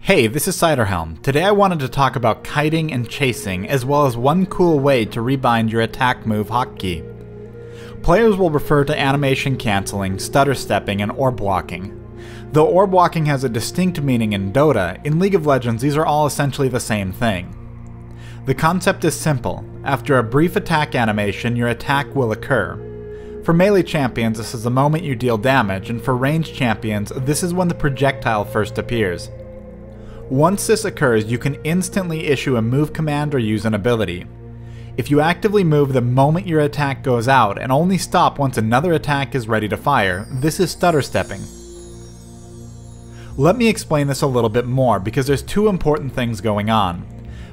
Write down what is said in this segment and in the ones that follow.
Hey, this is Ciderhelm. Today I wanted to talk about kiting and chasing, as well as one cool way to rebind your attack move hotkey. Players will refer to animation cancelling, stutter stepping, and orb walking. Though orb walking has a distinct meaning in Dota, in League of Legends these are all essentially the same thing. The concept is simple. After a brief attack animation, your attack will occur. For melee champions, this is the moment you deal damage, and for ranged champions, this is when the projectile first appears. Once this occurs, you can instantly issue a move command or use an ability. If you actively move the moment your attack goes out and only stop once another attack is ready to fire, this is stutter stepping. Let me explain this a little bit more because there's two important things going on.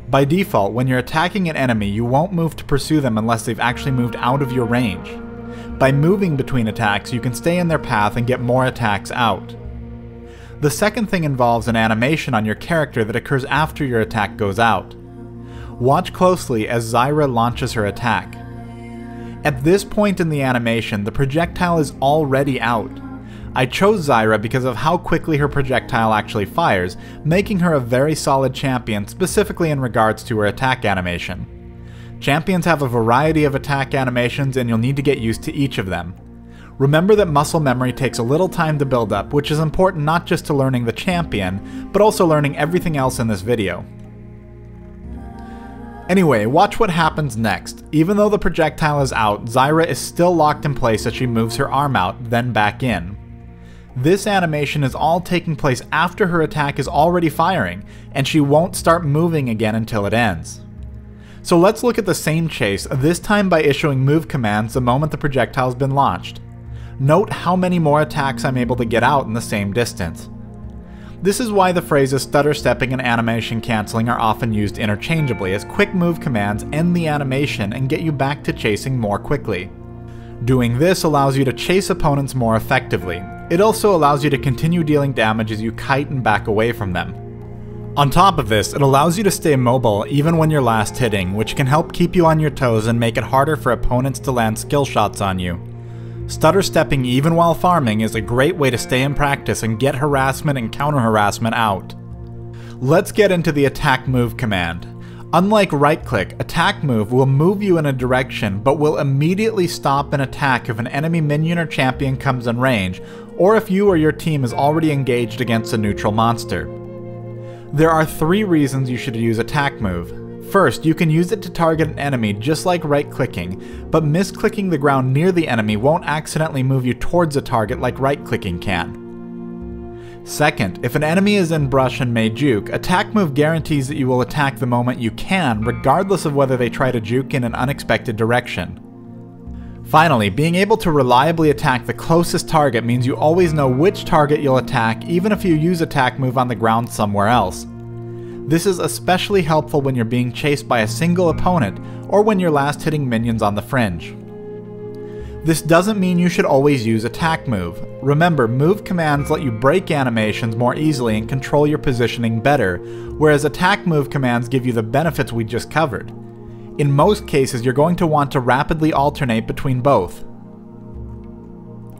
By default, when you're attacking an enemy, you won't move to pursue them unless they've actually moved out of your range. By moving between attacks, you can stay in their path and get more attacks out. The second thing involves an animation on your character that occurs after your attack goes out. Watch closely as Zyra launches her attack. At this point in the animation, the projectile is already out. I chose Zyra because of how quickly her projectile actually fires, making her a very solid champion, specifically in regards to her attack animation. Champions have a variety of attack animations and you'll need to get used to each of them. Remember that muscle memory takes a little time to build up, which is important not just to learning the champion, but also learning everything else in this video. Anyway, watch what happens next. Even though the projectile is out, Zyra is still locked in place as she moves her arm out, then back in. This animation is all taking place after her attack is already firing, and she won't start moving again until it ends. So let's look at the same chase, this time by issuing move commands the moment the projectile has been launched. Note how many more attacks I'm able to get out in the same distance. This is why the phrases stutter stepping and animation cancelling are often used interchangeably, as quick move commands end the animation and get you back to chasing more quickly. Doing this allows you to chase opponents more effectively. It also allows you to continue dealing damage as you kite and back away from them. On top of this, it allows you to stay mobile even when you're last hitting, which can help keep you on your toes and make it harder for opponents to land skill shots on you. Stutter stepping even while farming is a great way to stay in practice and get harassment and counter harassment out. Let's get into the attack move command. Unlike right click, attack move will move you in a direction but will immediately stop an attack if an enemy minion or champion comes in range, or if you or your team is already engaged against a neutral monster. There are 3 reasons you should use attack move. First, you can use it to target an enemy just like right-clicking, but misclicking the ground near the enemy won't accidentally move you towards a target like right-clicking can. Second, if an enemy is in brush and may juke, attack move guarantees that you will attack the moment you can, regardless of whether they try to juke in an unexpected direction. Finally, being able to reliably attack the closest target means you always know which target you'll attack even if you use attack move on the ground somewhere else. This is especially helpful when you're being chased by a single opponent or when you're last hitting minions on the fringe. This doesn't mean you should always use attack move. Remember, move commands let you break animations more easily and control your positioning better, whereas attack move commands give you the benefits we just covered. In most cases, you're going to want to rapidly alternate between both.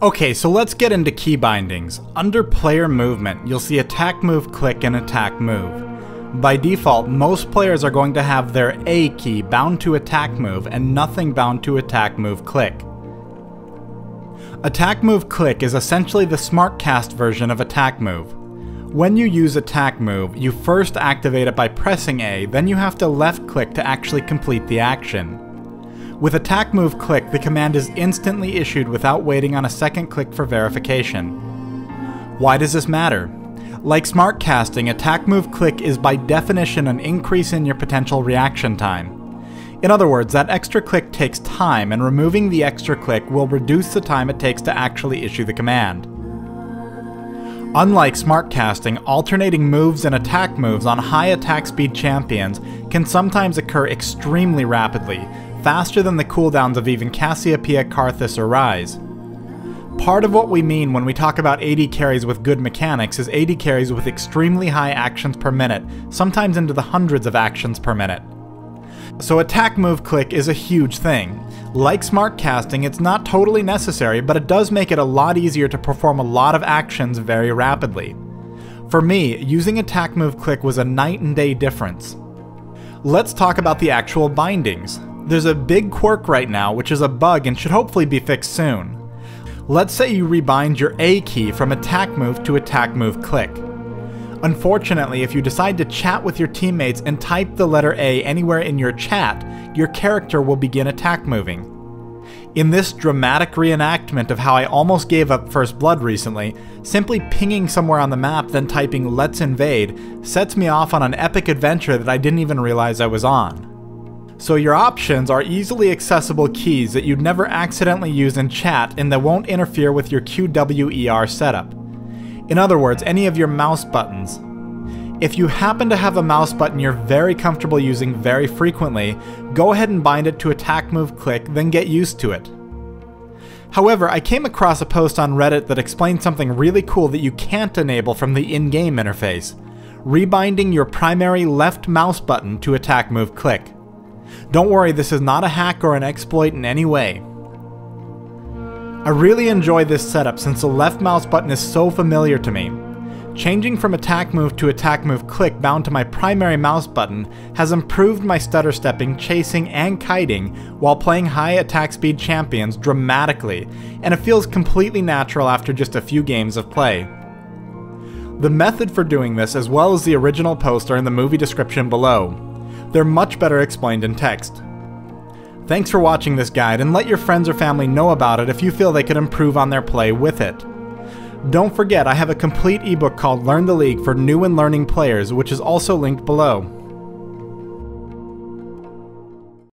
Okay, so let's get into key bindings. Under player movement, you'll see attack move click and attack move. By default, most players are going to have their A key bound to attack move and nothing bound to attack move click. Attack move click is essentially the SmartCast version of attack move. When you use attack move, you first activate it by pressing A, then you have to left click to actually complete the action. With attack move click, the command is instantly issued without waiting on a second click for verification. Why does this matter? Like smart casting, attack move click is by definition an increase in your potential reaction time. In other words, that extra click takes time, and removing the extra click will reduce the time it takes to actually issue the command. Unlike smart casting, alternating moves and attack moves on high attack speed champions can sometimes occur extremely rapidly, faster than the cooldowns of even Cassiopeia, Karthus, or Ryze. Part of what we mean when we talk about AD carries with good mechanics is AD carries with extremely high actions per minute, sometimes into the hundreds of actions per minute. So attack move click is a huge thing. Like smart casting, it's not totally necessary, but it does make it a lot easier to perform a lot of actions very rapidly. For me, using attack move click was a night and day difference. Let's talk about the actual bindings. There's a big quirk right now, which is a bug and should hopefully be fixed soon. Let's say you rebind your A key from attack move to attack move click. Unfortunately, if you decide to chat with your teammates and type the letter A anywhere in your chat, your character will begin attack moving. In this dramatic reenactment of how I almost gave up First Blood recently, simply pinging somewhere on the map then typing "Let's invade" sets me off on an epic adventure that I didn't even realize I was on. So your options are easily accessible keys that you'd never accidentally use in chat and that won't interfere with your QWER setup. In other words, any of your mouse buttons. If you happen to have a mouse button you're very comfortable using very frequently, go ahead and bind it to attack move click, then get used to it. However, I came across a post on Reddit that explained something really cool that you can't enable from the in-game interface: rebinding your primary left mouse button to attack move click. Don't worry, this is not a hack or an exploit in any way. I really enjoy this setup since the left mouse button is so familiar to me. Changing from attack move to attack move click bound to my primary mouse button has improved my stutter stepping, chasing, and kiting while playing high attack speed champions dramatically, and it feels completely natural after just a few games of play. The method for doing this, as well as the original post, are in the movie description below. They're much better explained in text. Thanks for watching this guide, and let your friends or family know about it if you feel they could improve on their play with it. Don't forget, I have a complete ebook called Learn the League for new and learning players, which is also linked below.